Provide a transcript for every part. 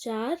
4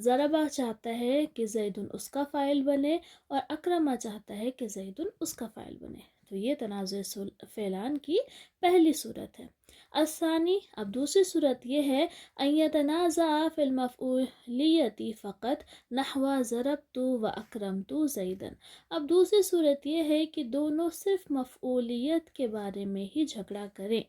ضربہ چاہتا ہے کہ زیدن اس کا فاعل بنے اور اکرمہ چاہتا ہے کہ زیدن اس کا فاعل بنے. تو یہ تنازع فعلان کی پہلی صورت ہے. الثانی، اب دوسری صورت یہ ہے ان یتنازع فی المفعولیت فقط نحو ضربت و اکرمت زیدن. اب دوسری صورت یہ ہے کہ دونوں صرف مفعولیت کے بارے میں ہی جھگڑا کریں،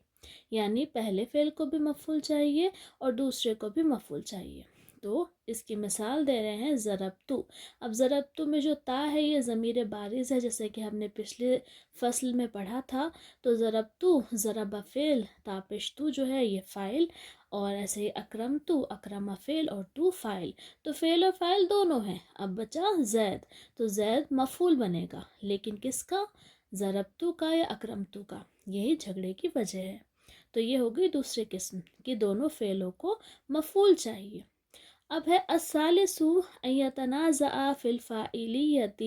یعنی پہلے فعل کو بھی مفعول چاہیے اور دوسرے کو بھی مفعول چاہیے. تو اس کی مثال دے رہے ہیں ضربتو. اب ضربتو میں جو تا ہے یہ ضمیر بارز ہے، جیسے کہ ہم نے پچھلے فصل میں پڑھا تھا. تو ضربتو ضرب فعل، تا پیش تو جو ہے یہ فاعل، اور ایسے ہی اکرمتو اکرم فعل اور تو فاعل. تو فعل اور فاعل دونوں ہیں. اب بچا زید، تو زید مفعول بنے گا، لیکن کس کا؟ ضربتو کا یا اکرمتو کا. یہی جھگڑے کی وجہ ہے. تو یہ ہو گئی دوسری قسم کہ دونوں فعلوں کو مفعول چاہیے. اب ہے الثالث ان یتنازع فی الفاعلیت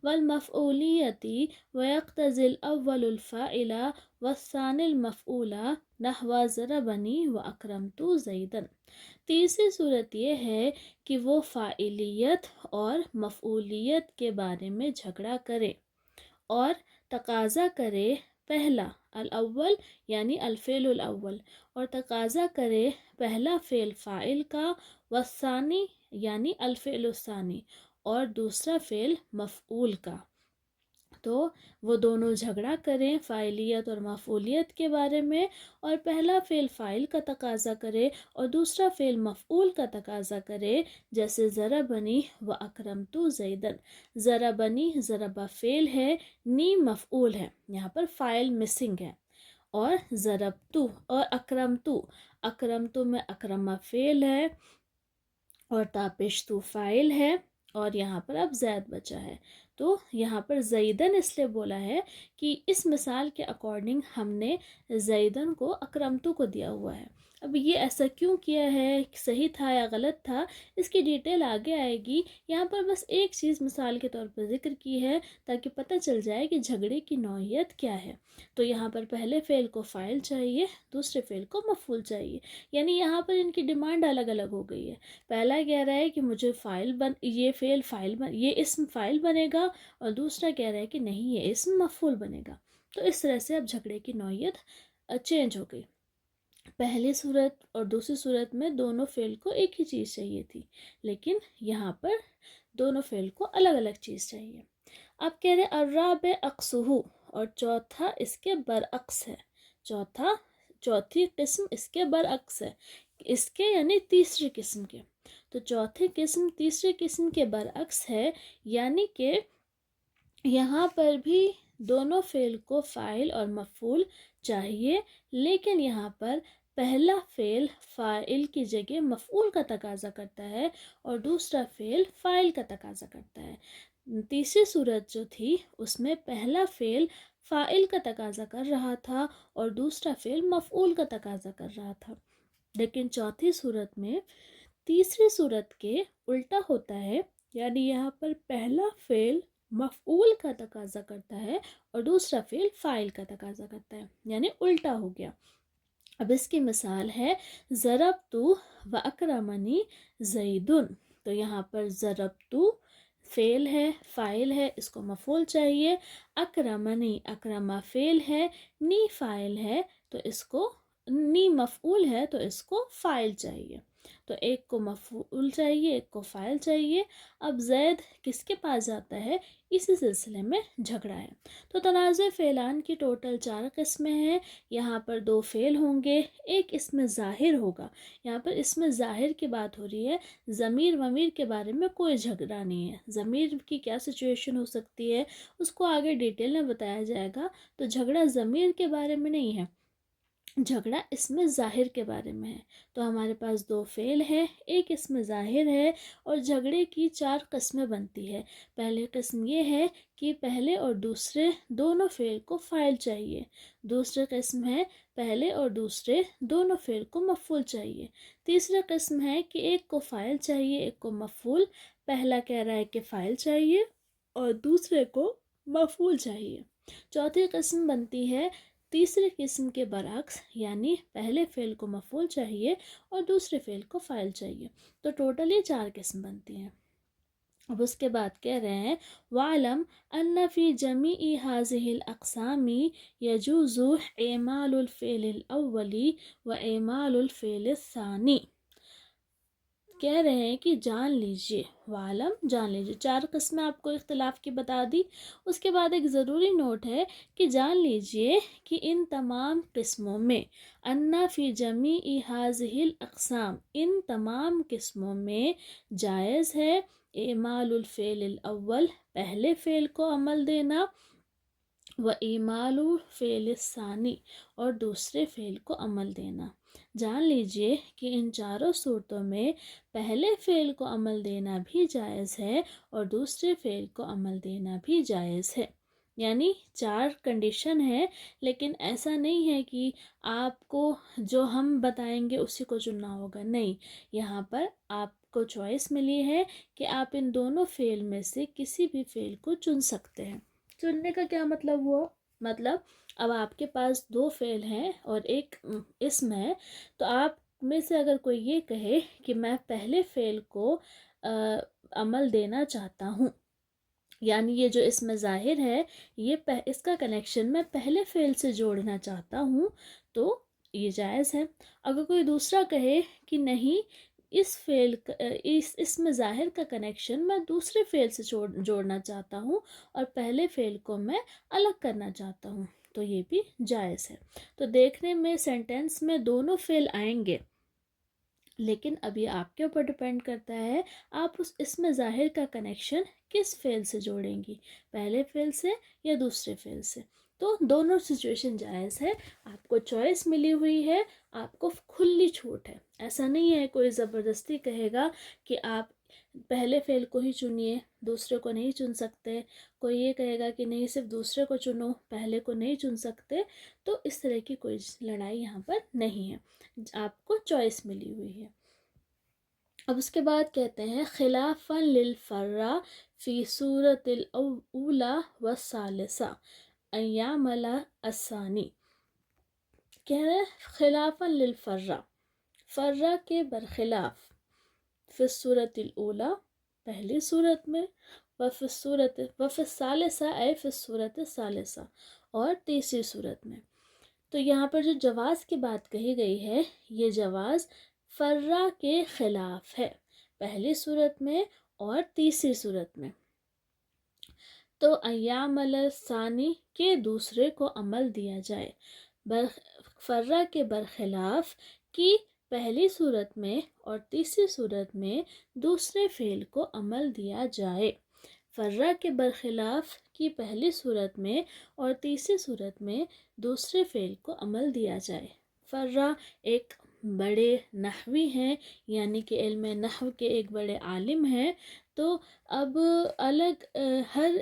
والمفعولیت ویقتضی الاول الفاعل والثانی المفعول نحو ضربنی واکرمت زیدا. تیسری صورت یہ ہے کہ وہ فاعلیت اور مفعولیت کے بارے میں جھگڑا کرے اور تقاضا کرے پہلا الاول یعنی الفعل الاول، اور تقاضا کرے پہلا فعل فاعل کا، والثانی یعنی الفعل الثانی، اور دوسرا فعل مفعول کا. تو وہ دونوں جھگڑا کریں فاعلیت اور مفعولیت کے بارے میں، اور پہلا فعل فاعل کا تقاضا کرے اور دوسرا فعل مفعول کا تقاضا کرے، جیسے ضربنی و اکرمت زیدن. ضربنی ضربہ فعل ہے، نی مفعول ہے، یہاں پر فاعل مسنگ ہے. اور ضربتو اور اکرمتو، اکرمتو میں اکرمہ فعل ہے اور تاپشتو فاعل ہے، اور یہاں پر اب زید بچا ہے. تو یہاں پر زیدن اس لیے بولا ہے کہ اس مثال کے اکارڈنگ ہم نے زیدن کو اکرمتو کو دیا ہوا ہے. اب یہ ایسا کیوں کیا ہے، صحیح تھا یا غلط تھا، اس کی ڈیٹیل آگے آئے گی. یہاں پر بس ایک چیز مثال کے طور پر ذکر کی ہے تاکہ پتہ چل جائے کہ جھگڑے کی نوعیت کیا ہے. تو یہاں پر پہلے فعل کو فاعل چاہیے، دوسرے فعل کو مفعول چاہیے، یعنی یہاں پر ان کی ڈیمانڈ الگ الگ ہو گئی ہے. پہلا کہہ رہا ہے کہ مجھے یہ فعل فاعل یہ اسم فاعل بنے گا، اور دوسرا کہہ رہا ہے کہ نہیں یہ اسم مفعول بنے گا. تو اس طرح سے اب جھگڑے کی نوعیت چینج ہو گئی. پہلی صورت اور دوسری صورت میں دونوں فعل کو ایک ہی چیز چاہیے تھی، لیکن یہاں پر دونوں فعل کو الگ الگ چیز چاہیے. اب کہہ رہے الرابع اقصہ، اور چوتھا اس کے برعکس ہے. چوتھی قسم اس کے برعکس ہے، اس کے یعنی تیسری قسم کے. تو چوتھی قسم تیسری قسم کے برعکس ہے، یعنی کہ یہاں پر بھی دونوں فعل کو فاعل اور مفعول چاہیے، لیکن یہاں پر پہلا فعل فاعل کی جگہ مفعول کا تقاضا کرتا ہے اور دوسرا فعل فاعل کا تقاضا کرتا ہے. تیسری صورت جو تھی اس میں پہلا فعل فاعل کا تقاضا کر رہا تھا اور دوسرا فعل مفعول کا تقاضا کر رہا تھا، لیکن چوتھی صورت میں تیسری صورت کے الٹا ہوتا ہے، یعنی یہاں پر پہلا فعل مفعول کا تقاضا کرتا ہے اور دوسرا فعل فاعل کا تقاضا کرتا ہے، یعنی الٹا ہو گیا. اب اس کی مثال ہے ضربتو و اکرمنی زیدن. تو یہاں پر ضربتو فعل ہے، فاعل ہے، اس کو مفعول چاہیے. اکرمنی اکرمہ فعل ہے، نی فاعل ہے، تو اس کو نی مفعول ہے تو اس کو فاعل چاہیے. تو ایک کو مفعول چاہیے، ایک کو فاعل چاہیے. اب زید کس کے پاس جاتا ہے، اسی سلسلے میں جھگڑا ہے. تو تنازع فعلان کی ٹوٹل 4 قسمیں ہیں. یہاں پر 2 فعل ہوں گے، ایک اس میں ظاہر ہوگا. یہاں پر اس میں ظاہر کی بات ہو رہی ہے، ضمیر ومیر کے بارے میں کوئی جھگڑا نہیں ہے. ضمیر کی کیا سچویشن ہو سکتی ہے اس کو آگے ڈیٹیل میں بتایا جائے گا. تو جھگڑا ضمیر کے بارے میں نہیں ہے، جھگڑا اس میں ظاہر کے بارے میں ہے. تو ہمارے پاس 2 فعل ہے، ایک اس میں ظاہر ہے، اور جھگڑے کی 4 قسمیں بنتی ہے. پہلی قسم یہ ہے کہ پہلے اور دوسرے دونوں فعل کو فاعل چاہیے. دوسری قسم ہے پہلے اور دوسرے دونوں فعل کو مفعول چاہیے. تیسری قسم ہے کہ ایک کو فاعل چاہیے، ایک کو مفعول. پہلا کہہ رہا ہے کہ فاعل چاہیے اور دوسرے کو مفعول چاہیے. چوتھی قسم بنتی ہے تیسرے قسم کے برعکس یعنی پہلے فعل کو مفعول چاہیے اور دوسرے فعل کو فاعل چاہیے. تو ٹوٹل یہ 4 قسم بنتی ہیں. اب اس کے بعد کہہ رہے ہیں وَعْلَمْ أَنَّ فِي جَمِيعِ هَذِهِ الْأَقْسَامِ يَجُوزُ إِعْمَالُ الْفِعْلِ الْأَوَّلِ وَإِعْمَالُ الْفِعْلِ الثَّانِي. کہہ رہے ہیں کہ جان لیجئے، وعلم جان لیجئے، 4 قسمیں آپ کو اختلاف کی بتا دی. اس کے بعد ایک ضروری نوٹ ہے کہ جان لیجئے کہ ان تمام قسموں میں انا فی جمیع ہذہ الاقسام، ان تمام قسموں میں جائز ہے اعمال الفعل الاول، پہلے فعل کو عمل دینا، و اعمال الفعل الثانی، اور دوسرے فعل کو عمل دینا. جان لیجئے کہ ان چاروں صورتوں میں پہلے فعل کو عمل دینا بھی جائز ہے اور دوسرے فعل کو عمل دینا بھی جائز ہے. یعنی 4 کنڈیشن ہے، لیکن ایسا نہیں ہے کہ آپ کو جو ہم بتائیں گے اسی کو چننا ہوگا، نہیں، یہاں پر آپ کو چوائس ملی ہے کہ آپ ان دونوں فعل میں سے کسی بھی فعل کو چن سکتے ہیں. چننے کا کیا مطلب ہوا؟ مطلب اب آپ کے پاس 2 فعل ہیں اور ایک اسم ہے، تو آپ میں سے اگر کوئی یہ کہے کہ میں پہلے فعل کو عمل دینا چاہتا ہوں، یعنی یہ جو اس میں ظاہر ہے یہ اس کا کنیکشن میں پہلے فعل سے جوڑنا چاہتا ہوں، تو یہ جائز ہے. اگر کوئی دوسرا کہے کہ نہیں، اس فعل اس میں ظاہر کا کنیکشن میں دوسرے فعل سے جوڑنا چاہتا ہوں اور پہلے فعل کو میں الگ کرنا چاہتا ہوں، تو یہ بھی جائز ہے. تو دیکھنے میں سینٹینس میں دونوں فعل آئیں گے، لیکن اب یہ آپ کے اوپر ڈپینڈ کرتا ہے آپ اس میں ظاہر کا کنیکشن کس فعل سے جوڑیں گی، پہلے فعل سے یا دوسرے فعل سے. تو دونوں سچویشن جائز ہے، آپ کو چوائس ملی ہوئی ہے، آپ کو کھلی چھوٹ ہے. ایسا نہیں ہے کوئی زبردستی کہے گا کہ آپ پہلے فعل کو ہی چنیے، دوسرے کو نہیں چن سکتے. کوئی یہ کہے گا کہ نہیں صرف دوسرے کو چنو، پہلے کو نہیں چن سکتے. تو اس طرح کی کوئی لڑائی یہاں پر نہیں ہے، آپ کو چوائس ملی ہوئی ہے. اب اس کے بعد کہتے ہیں خلافا للفرا فی صورت الاولا والثالثہ ان یعمل الثانی. کہہ رہے ہیں خلافا للفرا، فرا کے برخلاف، فی الصورت الاولا پہلی صورت میں، وفی الثالثہ اے فی الصورت الثالثہ، اور تیسری صورت میں. تو یہاں پر جو جواز کی بات کہی گئی ہے، یہ جواز فرا کے خلاف ہے، پہلی صورت میں اور تیسری صورت میں. تو ایام الثانی کے دوسرے کو عمل دیا جائے، فرا کے برخلاف کی پہلی صورت میں اور تیسری صورت میں دوسرے فعل کو عمل دیا جائے. فرا کے برخلاف کی پہلی صورت میں اور تیسری صورت میں دوسرے فعل کو عمل دیا جائے. فرا ایک بڑے نحوی ہیں، یعنی کہ علم نحو کے ایک بڑے عالم ہیں. تو اب الگ ہر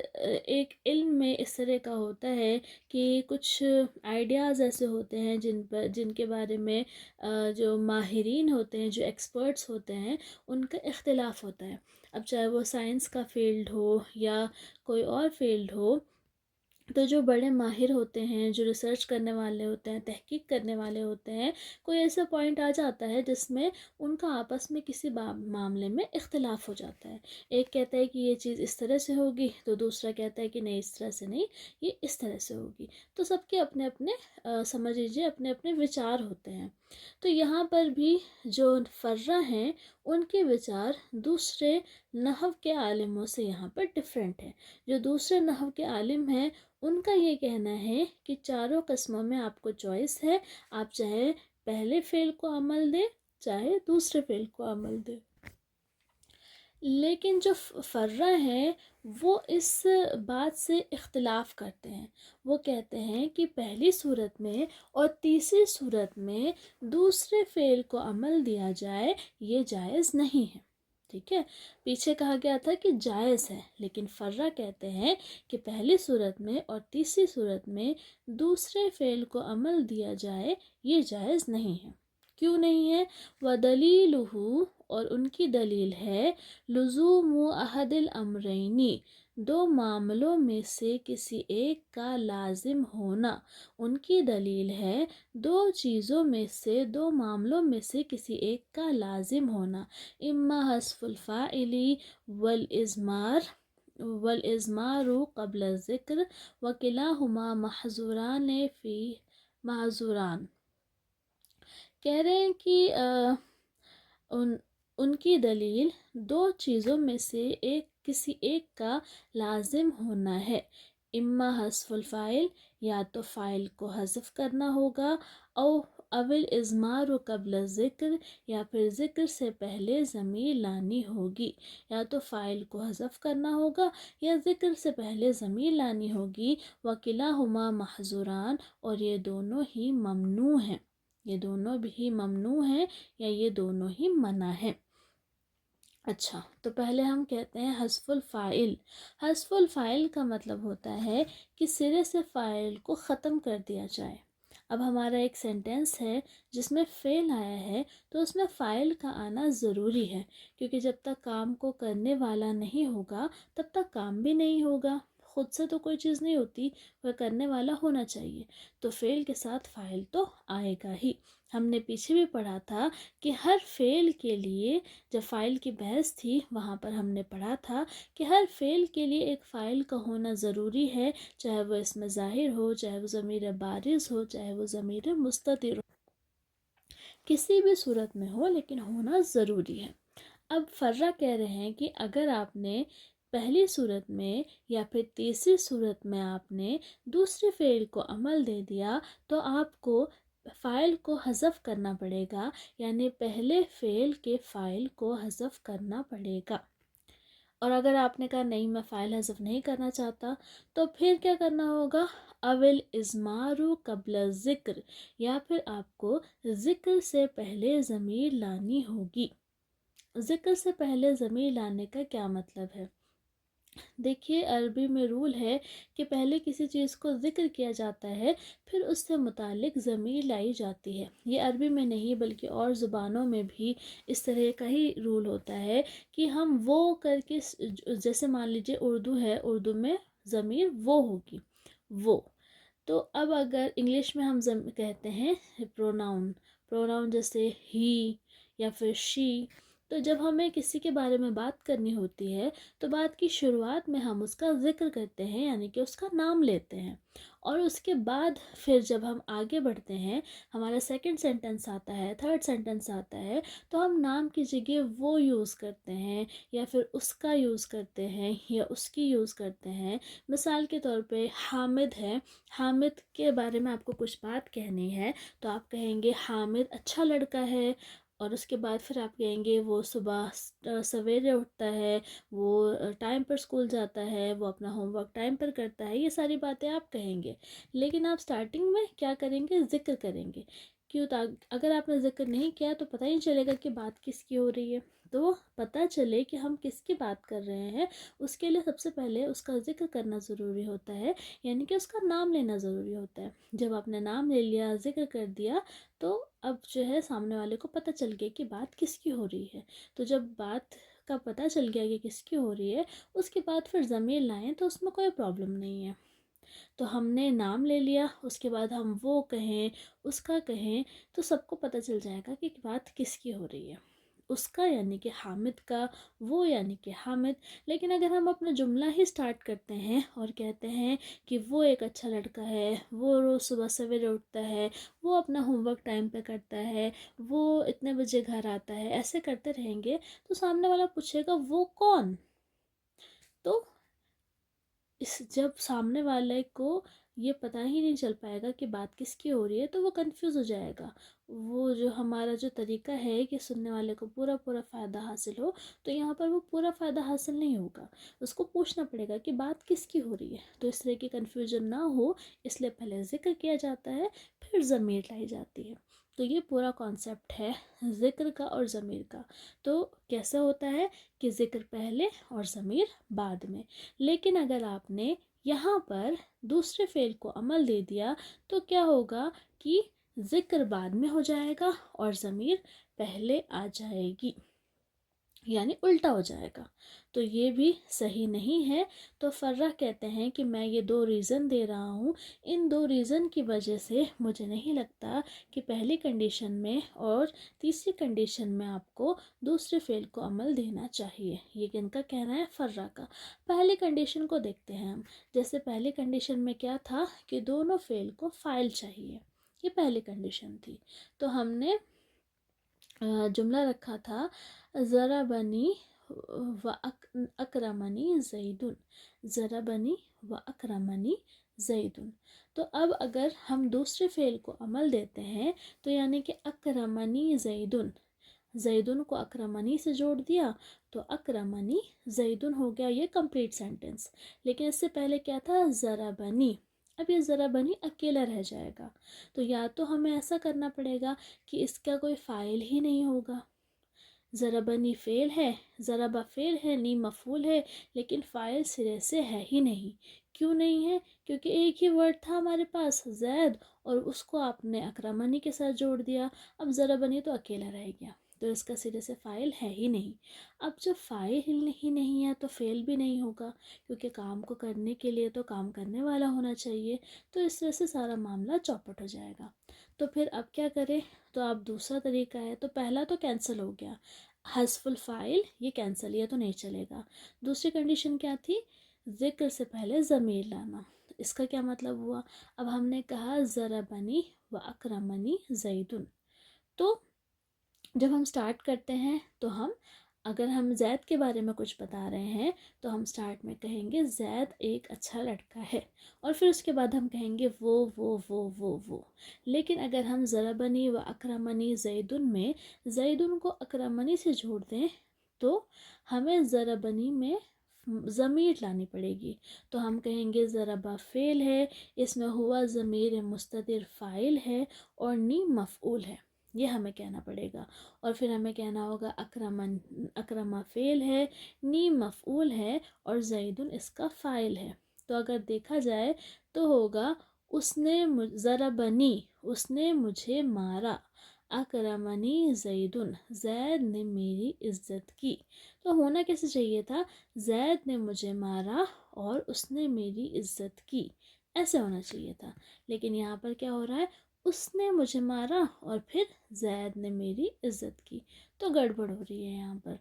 ایک علم میں اس طرح کا ہوتا ہے کہ کچھ آئیڈیاز ایسے ہوتے ہیں جن کے بارے میں جو ماہرین ہوتے ہیں، جو ایکسپرٹس ہوتے ہیں، ان کا اختلاف ہوتا ہے. اب چاہے وہ سائنس کا فیلڈ ہو یا کوئی اور فیلڈ ہو، تو جو بڑے ماہر ہوتے ہیں، جو ریسرچ کرنے والے ہوتے ہیں، تحقیق کرنے والے ہوتے ہیں، کوئی ایسا پوائنٹ آ جاتا ہے جس میں ان کا آپس میں کسی معاملے میں اختلاف ہو جاتا ہے. ایک کہتا ہے کہ یہ چیز اس طرح سے ہوگی، تو دوسرا کہتا ہے کہ نہیں، اس طرح سے نہیں، یہ اس طرح سے ہوگی. تو سب کے اپنے اپنے سمجھ لیجیے اپنے اپنے وچار ہوتے ہیں. تو یہاں پر بھی جو فرا ہیں ان کے وچار دوسرے نحو کے عالموں سے یہاں پر ڈفرینٹ ہے. جو دوسرے نحو کے عالم ہیں ان کا یہ کہنا ہے کہ چاروں قسموں میں آپ کو چوائس ہے، آپ چاہے پہلے فعل کو عمل دیں چاہے دوسرے فعل کو عمل دیں. لیکن جو فرا ہیں وہ اس بات سے اختلاف کرتے ہیں. وہ کہتے ہیں کہ پہلی صورت میں اور تیسری صورت میں دوسرے فعل کو عمل دیا جائے، یہ جائز نہیں ہے. ٹھیک ہے، پیچھے کہا گیا تھا کہ جائز ہے، لیکن فرا کہتے ہیں کہ پہلی صورت میں اور تیسری صورت میں دوسرے فعل کو عمل دیا جائے، یہ جائز نہیں ہے. کیوں نہیں ہے؟ وَدَلِيلُهُ، اور ان کی دلیل ہے، لزوم احد الامرینی، دو معاملوں میں سے کسی ایک کا لازم ہونا، ان کی دلیل ہے دو چیزوں میں سے، دو معاملوں میں سے کسی ایک کا لازم ہونا، اما حذف الفاعل والازمار قبل الذکر وکلاہما محظوران فی معذوران۔ کہہ رہے ہیں کہ ان کی دلیل دو چیزوں میں سے کسی ایک کا لازم ہونا ہے، اما حذف الفاعل، یا تو فاعل کو حذف کرنا ہوگا، اول ازمار قبل ذکر، یا پھر ذکر سے پہلے ضمیر لانی ہوگی، یا تو فاعل کو حذف کرنا ہوگا یا ذکر سے پہلے ضمیر لانی ہوگی، وکلاہما محظوران، اور یہ دونوں ہی ممنوع ہیں، یہ دونوں بھی ممنوع ہیں یا یہ دونوں ہی منع ہیں۔ اچھا، تو پہلے ہم کہتے ہیں حذف الفاعل۔ حذف الفاعل کا مطلب ہوتا ہے کہ سرے سے فاعل کو ختم کر دیا جائے۔ اب ہمارا ایک سینٹینس ہے جس میں فعل آیا ہے، تو اس میں فاعل کا آنا ضروری ہے، کیونکہ جب تک کام کو کرنے والا نہیں ہوگا تب تک کام بھی نہیں ہوگا۔ خود سے تو کوئی چیز نہیں ہوتی، وہ کرنے والا ہونا چاہیے، تو فعل کے ساتھ فاعل تو آئے گا ہی۔ ہم نے پیچھے بھی پڑھا تھا کہ ہر فعل کے لیے، جب فاعل کی بحث تھی وہاں پر ہم نے پڑھا تھا کہ ہر فعل کے لیے ایک فاعل کا ہونا ضروری ہے، چاہے وہ اس میں ظاہر ہو، چاہے وہ ضمیر بارز ہو، چاہے وہ ضمیر مستتر ہو، کسی بھی صورت میں ہو لیکن ہونا ضروری ہے۔ اب فرہ کہہ رہے ہیں کہ اگر آپ نے پہلی صورت میں یا پھر تیسری صورت میں آپ نے دوسرے فعل کو عمل دے دیا تو آپ کو فاعل کو حذف کرنا پڑے گا، یعنی پہلے فعل کے فاعل کو حذف کرنا پڑے گا۔ اور اگر آپ نے کہا نہیں میں فاعل حذف نہیں کرنا چاہتا تو پھر کیا کرنا ہوگا؟ اول ازمار قبل ذکر، یا پھر آپ کو ذکر سے پہلے ضمیر لانی ہوگی۔ ذکر سے پہلے ضمیر لانے کا کیا مطلب ہے؟ دیکھیے عربی میں رول ہے کہ پہلے کسی چیز کو ذکر کیا جاتا ہے پھر اس سے متعلق ضمیر لائی جاتی ہے۔ یہ عربی میں نہیں بلکہ اور زبانوں میں بھی اس طرح کا ہی رول ہوتا ہے کہ ہم وہ کر کے، جیسے مان لیجیے اردو ہے، اردو میں ضمیر وہ ہوگی، وہ۔ تو اب اگر انگلش میں ہم کہتے ہیں پروناؤن جیسے ہی یا پھر شی، تو جب ہمیں کسی کے بارے میں بات کرنی ہوتی ہے تو بات کی شروعات میں ہم اس کا ذکر کرتے ہیں، یعنی کہ اس کا نام لیتے ہیں، اور اس کے بعد پھر جب ہم آگے بڑھتے ہیں، ہمارا سیکنڈ سینٹنس آتا ہے، تھرڈ سینٹنس آتا ہے، تو ہم نام کی جگہ وہ یوز کرتے ہیں یا پھر اس کا یوز کرتے ہیں یا اس کی یوز کرتے ہیں۔ مثال کے طور پہ حامد ہے، حامد کے بارے میں آپ کو کچھ بات کہنی ہے تو آپ کہیں گے حامد اچھا لڑکا ہے، اور اس کے بعد پھر آپ کہیں گے وہ صبح سویرے اٹھتا ہے، وہ ٹائم پر اسکول جاتا ہے، وہ اپنا ہوم ورک ٹائم پر کرتا ہے، یہ ساری باتیں آپ کہیں گے۔ لیکن آپ سٹارٹنگ میں کیا کریں گے؟ ذکر کریں گے۔ کیوں؟ اگر آپ نے ذکر نہیں کیا تو پتہ ہی نہیں چلے گا کہ بات کس کی ہو رہی ہے۔ تو پتہ چلے کہ ہم کس کی بات کر رہے ہیں، اس کے لیے سب سے پہلے اس کا ذکر کرنا ضروری ہوتا ہے، یعنی کہ اس کا نام لینا ضروری ہوتا ہے۔ جب آپ نے نام لے لیا، ذکر کر دیا، تو اب جو ہے سامنے والے کو پتہ چل گیا کہ بات کس کی ہو رہی ہے۔ تو جب بات کا پتہ چل گیا کہ کس کی ہو رہی ہے، اس کے بعد پھر ضمیر لائیں تو اس میں کوئی پرابلم نہیں ہے۔ تو ہم نے نام لے لیا، اس کے بعد ہم وہ کہیں، اس کا کہیں، تو سب کو پتہ چل جائے گا کہ بات کس کی ہو رہی ہے، اس کا یعنی کہ حامد کا، وہ یعنی کہ حامد۔ لیکن اگر ہم اپنا جملہ ہی سٹارٹ کرتے ہیں اور کہتے ہیں کہ وہ ایک اچھا لڑکا ہے، وہ روز صبح سویرے اٹھتا ہے، وہ اپنا ہوم ورک ٹائم پہ کرتا ہے، وہ اتنے بجے گھر آتا ہے، ایسے کرتے رہیں گے تو سامنے والا پوچھے گا وہ کون؟ تو جب سامنے والے کو یہ پتہ ہی نہیں چل پائے گا کہ بات کس کی ہو رہی ہے تو وہ کنفیوز ہو جائے گا۔ وہ جو ہمارا جو طریقہ ہے کہ سننے والے کو پورا فائدہ حاصل ہو، تو یہاں پر وہ پورا فائدہ حاصل نہیں ہوگا، اس کو پوچھنا پڑے گا کہ بات کس کی ہو رہی ہے۔ تو اس طرح کی کنفیوژن نہ ہو اس لیے پہلے ذکر کیا جاتا ہے، پھر ضمیر لائی جاتی ہے۔ تو یہ پورا کانسیپٹ ہے ذکر کا اور ضمیر کا۔ تو کیسے ہوتا ہے کہ ذکر پہلے اور ضمیر بعد میں۔ لیکن اگر آپ نے یہاں پر دوسرے فعل کو عمل دے دیا تو کیا ہوگا کہ ذکر بعد میں ہو جائے گا اور ضمیر پہلے آ جائے گی، یعنی الٹا ہو جائے گا، تو یہ بھی صحیح نہیں ہے۔ تو فرہ کہتے ہیں کہ میں یہ 2 ریزن دے رہا ہوں، ان 2 ریزن کی وجہ سے مجھے نہیں لگتا کہ پہلی کنڈیشن میں اور تیسری کنڈیشن میں آپ کو دوسرے فعل کو عمل دینا چاہیے۔ یہ کن کا کہنا ہے؟ فرہ کا۔ پہلی کنڈیشن کو دیکھتے ہیں ہم۔ جیسے پہلی کنڈیشن میں کیا تھا کہ دونوں فعل کو فاعل چاہیے، یہ پہلی کنڈیشن تھی۔ تو ہم نے جملہ رکھا تھا ضربنی و اکرمنی زیدن، ضربنی و اکرمنی زیدن۔ تو اب اگر ہم دوسرے فعل کو عمل دیتے ہیں تو یعنی کہ اکرمنی زیدن، زیدن کو اکرمنی سے جوڑ دیا تو اکرمنی زیدن ہو گیا، یہ کمپلیٹ سینٹنس۔ لیکن اس سے پہلے کیا تھا؟ ضربنی۔ اب یہ ضربنی اکیلا رہ جائے گا، تو یا تو ہمیں ایسا کرنا پڑے گا کہ اس کا کوئی فاعل ہی نہیں ہوگا۔ ضربنی فعل ہے، ضربہ فعل ہے، نی مفعول ہے، لیکن فاعل سرے سے ہے ہی نہیں۔ کیوں نہیں ہے؟ کیونکہ ایک ہی ورڈ تھا ہمارے پاس زید، اور اس کو آپ نے اکرمنی کے ساتھ جوڑ دیا۔ اب ضربنی تو اکیلا رہ گیا، تو اس کا سرے سے فاعل ہے ہی نہیں۔ اب جب فاعل ہی نہیں ہے تو فعل بھی نہیں ہوگا، کیونکہ کام کو کرنے کے لیے تو کام کرنے والا ہونا چاہیے، تو اس طرح سے سارا معاملہ چوپٹ ہو جائے گا۔ تو پھر اب کیا کریں؟ تو اب دوسرا طریقہ ہے، تو پہلا تو کینسل ہو گیا، حذف الفاعل، یہ کینسل، یہ تو نہیں چلے گا۔ دوسری کنڈیشن کیا تھی؟ ذکر سے پہلے ضمیر لانا۔ اس کا کیا مطلب ہوا؟ اب ہم نے کہا ضربنی و اکرمنی زیدن، تو جب ہم سٹارٹ کرتے ہیں تو اگر ہم زید کے بارے میں کچھ بتا رہے ہیں تو ہم سٹارٹ میں کہیں گے زید ایک اچھا لڑکا ہے، اور پھر اس کے بعد ہم کہیں گے وہ۔ لیکن اگر ہم ضربنی و اکرمنی زیدن میں زیدن کو اکرمنی سے جوڑ دیں تو ہمیں ضربنی میں ضمیر لانی پڑے گی، تو ہم کہیں گے ضربہ فعل ہے، اس میں ہوا ضمیر مستتر فاعل ہے اور نی مفعول ہے، یہ ہمیں کہنا پڑے گا۔ اور پھر ہمیں کہنا ہوگا اکرمہ فعل ہے، نی مفعول ہے، اور زیدن اس کا فاعل ہے۔ تو اگر دیکھا جائے تو ہوگا ضربنی، اس نے مجھے مارا، اکرمنی زیدن، زید نے میری عزت کی۔ تو ہونا کیسے چاہیے تھا؟ زید نے مجھے مارا اور اس نے میری عزت کی، ایسے ہونا چاہیے تھا۔ لیکن یہاں پر کیا ہو رہا ہے؟ اس نے مجھے مارا اور پھر زید نے میری عزت کی، تو گڑبڑ ہو رہی ہے یہاں پر۔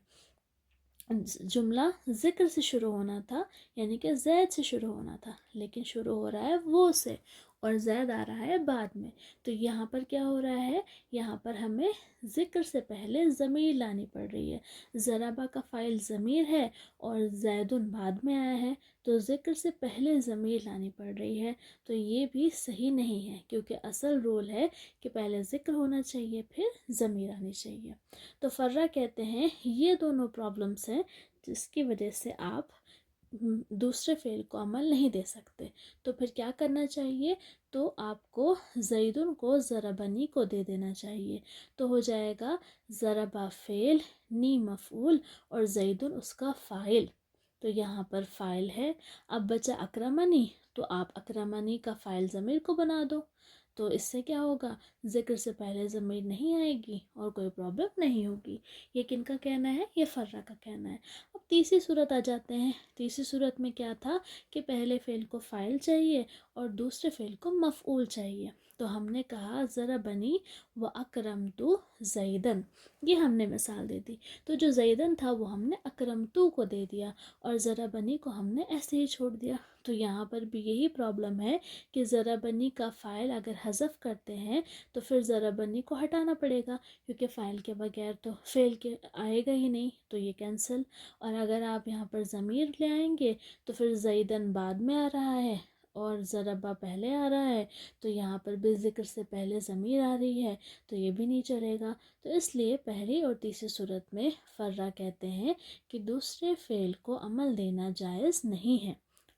جملہ ذکر سے شروع ہونا تھا، یعنی کہ زید سے شروع ہونا تھا، لیکن شروع ہو رہا ہے وہ سے، اور زید آ رہا ہے بعد میں۔ تو یہاں پر کیا ہو رہا ہے؟ یہاں پر ہمیں ذکر سے پہلے ضمیر لانی پڑ رہی ہے۔ ضربہ کا فاعل ضمیر ہے اور زیدن بعد میں آیا ہے، تو ذکر سے پہلے ضمیر لانی پڑ رہی ہے، تو یہ بھی صحیح نہیں ہے، کیونکہ اصل رول ہے کہ پہلے ذکر ہونا چاہیے پھر ضمیر آنی چاہیے۔ تو فرہ کہتے ہیں یہ دونوں پرابلمس ہیں جس کی وجہ سے آپ دوسرے فعل کو عمل نہیں دے سکتے۔ تو پھر کیا کرنا چاہیے؟ تو آپ کو زیدن کو ضربنی کو دے دینا چاہیے، تو ہو جائے گا ضربہ فعل، نی مفعول، اور زیدن اس کا فاعل۔ تو یہاں پر فاعل ہے، اب بچا اکرمنی، تو آپ اکرمنی کا فاعل ضمیر کو بنا دو، تو اس سے کیا ہوگا؟ ذکر سے پہلے ضمیر نہیں آئے گی اور کوئی پرابلم نہیں ہوگی۔ یہ کن کا کہنا ہے؟ یہ فرہ کا کہنا ہے۔ اب تیسری صورت آ جاتے ہیں۔ تیسری صورت میں کیا تھا کہ پہلے فعل کو فاعل چاہیے اور دوسرے فعل کو مفعول چاہیے، تو ہم نے کہا ضربنی و اکرمتو زیدن، یہ ہم نے مثال دے دی۔ تو جو زیدن تھا وہ ہم نے اکرمتو کو دے دیا، اور ضربنی کو ہم نے ایسے ہی چھوڑ دیا۔ تو یہاں پر بھی یہی پرابلم ہے کہ ضربنی کا فاعل اگر حذف کرتے ہیں تو پھر ضربنی کو ہٹانا پڑے گا، کیونکہ فاعل کے بغیر تو فعل کے آئے گا ہی نہیں، تو یہ کینسل۔ اور اگر آپ یہاں پر ضمیر لے آئیں گے تو پھر زیدن بعد میں آ رہا ہے اور ضربہ پہلے آ رہا ہے، تو یہاں پر بھی ذکر سے پہلے ضمیر آ رہی ہے، تو یہ بھی نہیں چلے گا۔ تو اس لیے پہلی اور تیسری صورت میں فرہ کہتے ہیں کہ دوسرے فعل کو عمل دینا جائز نہیں ہے،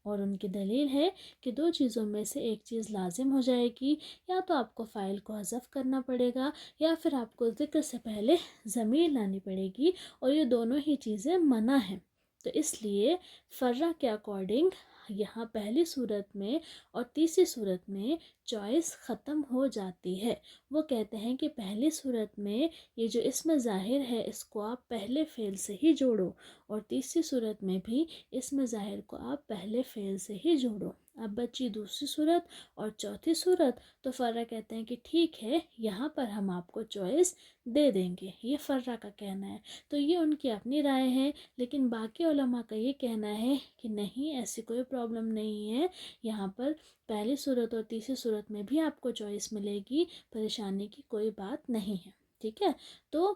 اور ان کی دلیل ہے کہ 2 چیزوں میں سے ایک چیز لازم ہو جائے گی، یا تو آپ کو فاعل کو حذف کرنا پڑے گا یا پھر آپ کو ذکر سے پہلے ضمیر لانی پڑے گی، اور یہ دونوں ہی چیزیں منع ہیں۔ تو اس لیے فرہ کے اکارڈنگ یہاں پہلی صورت میں اور تیسری صورت میں چوائس ختم ہو جاتی ہے۔ وہ کہتے ہیں کہ پہلی صورت میں یہ جو اسم ظاہر ہے اس کو آپ پہلے فعل سے ہی جوڑو، اور تیسری صورت میں بھی اسم ظاہر کو آپ پہلے فعل سے ہی جوڑو۔ اب بچی دوسری صورت اور چوتھی صورت، تو فرا کہتے ہیں کہ ٹھیک ہے یہاں پر ہم آپ کو چوائس دے دیں گے، یہ فرا کا کہنا ہے۔ تو یہ ان کی اپنی رائے ہے، لیکن باقی علماء کا یہ کہنا ہے کہ نہیں، ایسی کوئی پرابلم نہیں ہے، یہاں پر پہلی صورت اور تیسری صورت میں بھی آپ کو چوائس ملے گی، پریشانی کی کوئی بات نہیں ہے، ٹھیک ہے۔ تو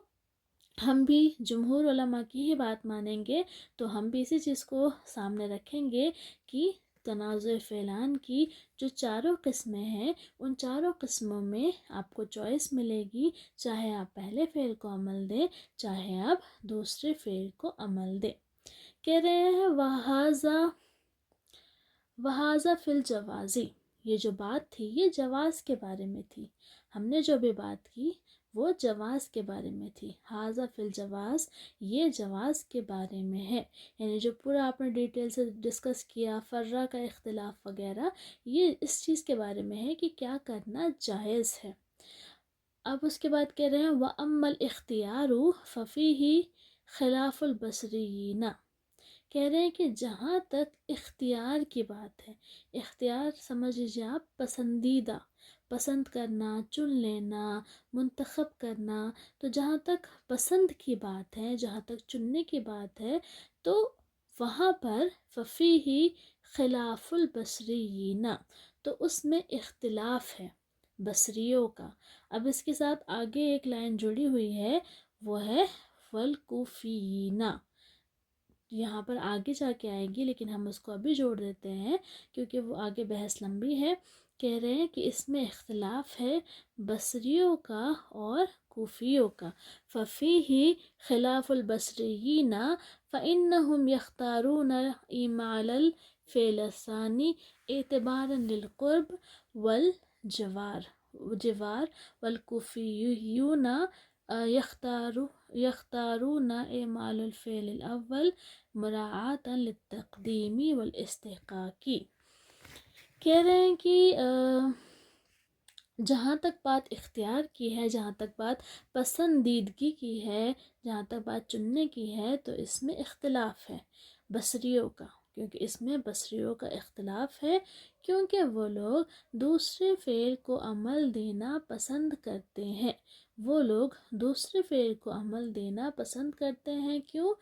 ہم بھی جمہور علماء کی ہی بات مانیں گے، تو ہم بھی اسی چیز کو سامنے رکھیں گے کہ تنازع فعلان کی جو چاروں قسمیں ہیں ان چاروں قسموں میں آپ کو چوائس ملے گی، چاہے آپ پہلے فعل کو عمل دیں چاہے آپ دوسرے فعل کو عمل دیں۔ کہہ رہے ہیں وہذا فی الجوازی، یہ جو بات تھی یہ جواز کے بارے میں تھی، ہم نے جو بھی بات کی وہ جواز کے بارے میں تھی۔ ہاذا فی الجواز، یہ جواز کے بارے میں ہے، یعنی جو پورا آپ نے ڈیٹیل سے ڈسکس کیا، فرا کا اختلاف وغیرہ، یہ اس چیز کے بارے میں ہے کہ کیا کرنا جائز ہے۔ اب اس کے بعد کہہ رہے ہیں وَأَمَّا الْإِخْتِيَارُ فَفِيهِ خِلَافُ الْبَصْرِيِّينَ، کہہ رہے ہیں کہ جہاں تک اختیار کی بات ہے، اختیار سمجھ لیجیے آپ پسندیدہ، پسند کرنا، چن لینا، منتخب کرنا، تو جہاں تک پسند کی بات ہے، جہاں تک چننے کی بات ہے، تو وہاں پر فَفِيهِ خِلَافُ الْبَصْرِيِّينَ، تو اس میں اختلاف ہے بصریوں کا۔ اب اس کے ساتھ آگے ایک لائن جڑی ہوئی ہے، وہ ہے وَالْكُوفِيِّينَ، یہاں پر آگے جا کے آئے گی لیکن ہم اس کو ابھی جوڑ دیتے ہیں کیونکہ وہ آگے بحث لمبی ہے۔ کہہ رہے ہیں کہ اس میں اختلاف ہے بصریوں کا اور کوفیوں کا۔ فَفِيهِ خِلَافُ الْبَصْرِيِّينَ فَإِنَّهُمْ يَخْتَارُونَ إِعْمَالَ الْفِعْلِ الثَّانِي اعْتِبَارًا لِلْقُرْبِ وَالْجِوَارِ وَالْكُوفِيُّونَ يختارون اعمال الفعل الاول مراعاة للتقدیم والاستحقاق، کہہ رہے ہیں کہ جہاں تک بات اختیار کی ہے، جہاں تک بات پسندیدگی کی ہے، جہاں تک بات چننے کی ہے، تو اس میں اختلاف ہے بصریوں کا، کیونکہ اس میں بصریوں کا اختلاف ہے، کیونکہ وہ لوگ دوسرے فعل کو عمل دینا پسند کرتے ہیں، وہ لوگ دوسرے فعل کو عمل دینا پسند کرتے ہیں، کیوں؟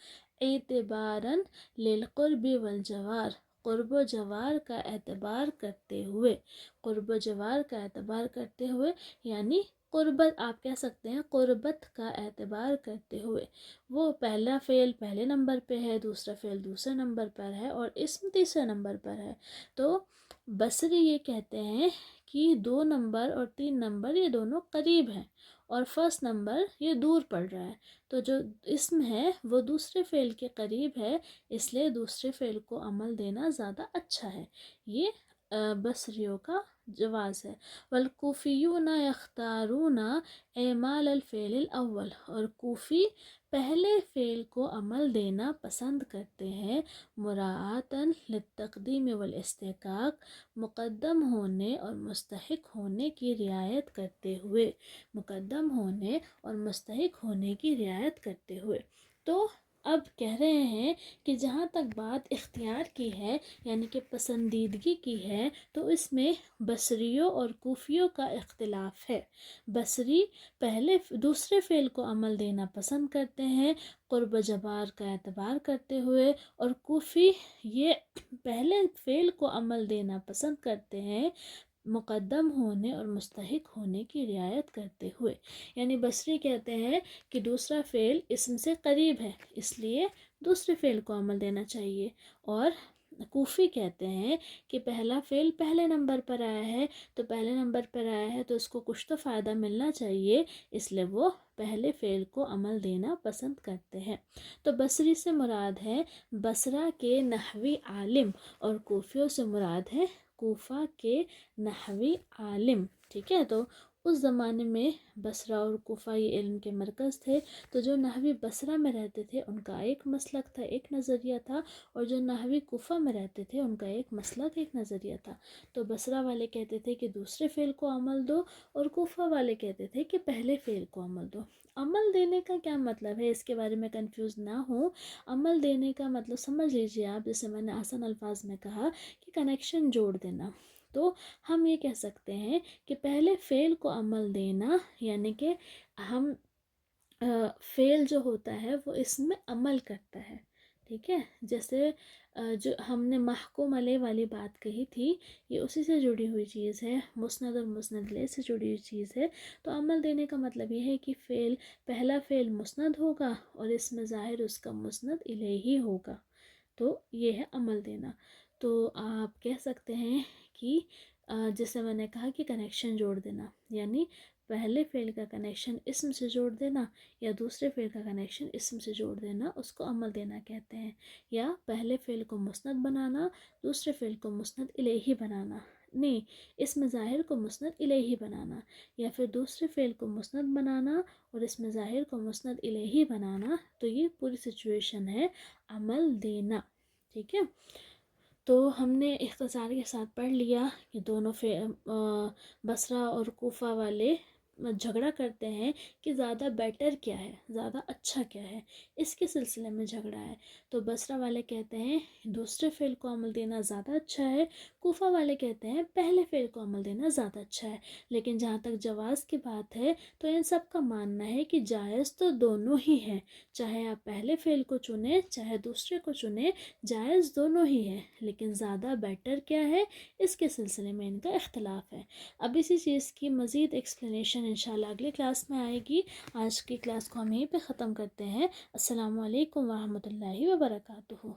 اعتباراً للقرب والجوار، قرب و جوار کا اعتبار کرتے ہوئے، قرب و جوار کا اعتبار کرتے ہوئے، یعنی قربت آپ کہہ سکتے ہیں، قربت کا اعتبار کرتے ہوئے، وہ پہلا فعل پہلے نمبر پہ ہے، دوسرا فعل دوسرے نمبر پر ہے، اور اسم تیسرے نمبر پر ہے، تو بصری یہ کہتے ہیں کہ 2 نمبر اور 3 نمبر یہ دونوں قریب ہیں، اور فرسٹ نمبر یہ دور پڑ رہا ہے، تو جو اسم ہے وہ دوسرے فعل کے قریب ہے، اس لیے دوسرے فعل کو عمل دینا زیادہ اچھا ہے، یہ بصریوں کا جواز ہے۔ والکوفیون یختارون اعمال الفعل الاول، اور کوفی پہلے فعل کو عمل دینا پسند کرتے ہیں، مراعاتاً للتقدیم والاستحقاق، مقدم ہونے اور مستحق ہونے کی رعایت کرتے ہوئے، مقدم ہونے اور مستحق ہونے کی رعایت کرتے ہوئے۔ تو اب کہہ رہے ہیں کہ جہاں تک بات اختیار کی ہے، یعنی کہ پسندیدگی کی ہے، تو اس میں بصریوں اور کوفیوں کا اختلاف ہے۔ بصری پہلے دوسرے فعل کو عمل دینا پسند کرتے ہیں قرب جبار کا اعتبار کرتے ہوئے، اور کوفی یہ پہلے فعل کو عمل دینا پسند کرتے ہیں مقدم ہونے اور مستحق ہونے کی رعایت کرتے ہوئے، یعنی بصری کہتے ہیں کہ دوسرا فعل اسم سے قریب ہے اس لیے دوسرے فعل کو عمل دینا چاہیے، اور کوفی کہتے ہیں کہ پہلا فعل پہلے نمبر پر آیا ہے، تو پہلے نمبر پر آیا ہے تو اس کو کچھ تو فائدہ ملنا چاہیے، اس لیے وہ پہلے فعل کو عمل دینا پسند کرتے ہیں۔ تو بصری سے مراد ہے بصرہ کے نحوی عالم، اور کوفیوں سے مراد ہے کوفہ کے نحوی عالم، ٹھیک ہے۔ تو اس زمانے میں بصرہ اور کوفہ یہ علم کے مرکز تھے، تو جو نحوی بصرہ میں رہتے تھے ان کا ایک مسلک تھا، ایک نظریہ تھا، اور جو نحوی کوفہ میں رہتے تھے ان کا ایک مسلک، ایک نظریہ تھا۔ تو بصرہ والے کہتے تھے کہ دوسرے فعل کو عمل دو، اور کوفہ والے کہتے تھے کہ پہلے فعل کو عمل دو۔ عمل دینے کا کیا مطلب ہے، اس کے بارے میں کنفیوز نہ ہوں۔ عمل دینے کا مطلب سمجھ لیجیے آپ، جیسے میں نے آسان الفاظ میں کہا کہ کنیکشن جوڑ دینا۔ تو ہم یہ کہہ سکتے ہیں کہ پہلے فعل کو عمل دینا، یعنی کہ ہم فعل جو ہوتا ہے وہ اس میں عمل کرتا ہے، ٹھیک ہے۔ جیسے جو ہم نے محکوم علیہ والی بات کہی تھی، یہ اسی سے جڑی ہوئی چیز ہے، مسند اور مسند علیہ سے جڑی ہوئی چیز ہے۔ تو عمل دینے کا مطلب یہ ہے کہ پہلا فعل مسند ہوگا اور اس میں ظاہر اس کا مسند الیہ ہوگا، تو یہ ہے عمل دینا۔ تو آپ کہہ سکتے ہیں کہ جیسے میں نے کہا کہ کنیکشن جوڑ دینا، یعنی پہلے فعل کا کنیکشن اسم سے جوڑ دینا یا دوسرے فعل کا کنیکشن اسم سے جوڑ دینا، اس کو عمل دینا کہتے ہیں۔ یا پہلے فعل کو مسند بنانا، دوسرے فعل کو مسند الیہ بنانا، نہیں، اسم ظاہر کو مسند الیہ بنانا، یا پھر دوسرے فعل کو مسند بنانا اور اسم ظاہر کو مسند الیہ بنانا۔ تو یہ پوری سچویشن ہے عمل دینا، ٹھیک ہے۔ تو ہم نے اختصار کے ساتھ پڑھ لیا کہ دونوں بصرہ اور کوفہ والے جھگڑا کرتے ہیں کہ زیادہ بیٹر کیا ہے، زیادہ اچھا کیا ہے، اس کے سلسلے میں جھگڑا ہے۔ تو بصرہ والے کہتے ہیں دوسرے فعل کو عمل دینا زیادہ اچھا ہے، کوفہ والے کہتے ہیں پہلے فعل کو عمل دینا زیادہ اچھا ہے۔ لیکن جہاں تک جواز کی بات ہے تو ان سب کا ماننا ہے کہ جائز تو دونوں ہی ہیں، چاہے آپ پہلے فعل کو چنیں چاہے دوسرے کو چنیں، جائز دونوں ہی ہیں، لیکن زیادہ بیٹر کیا ہے اس کے سلسلے میں ان کا اختلاف ہے۔ اب اسی چیز کی مزید ایکسپلینیشن انشاءاللہ اگلی کلاس میں آئے گی۔ آج کی کلاس کو ہم یہیں پہ ختم کرتے ہیں۔ السلام علیکم ورحمۃ اللہ وبرکاتہ۔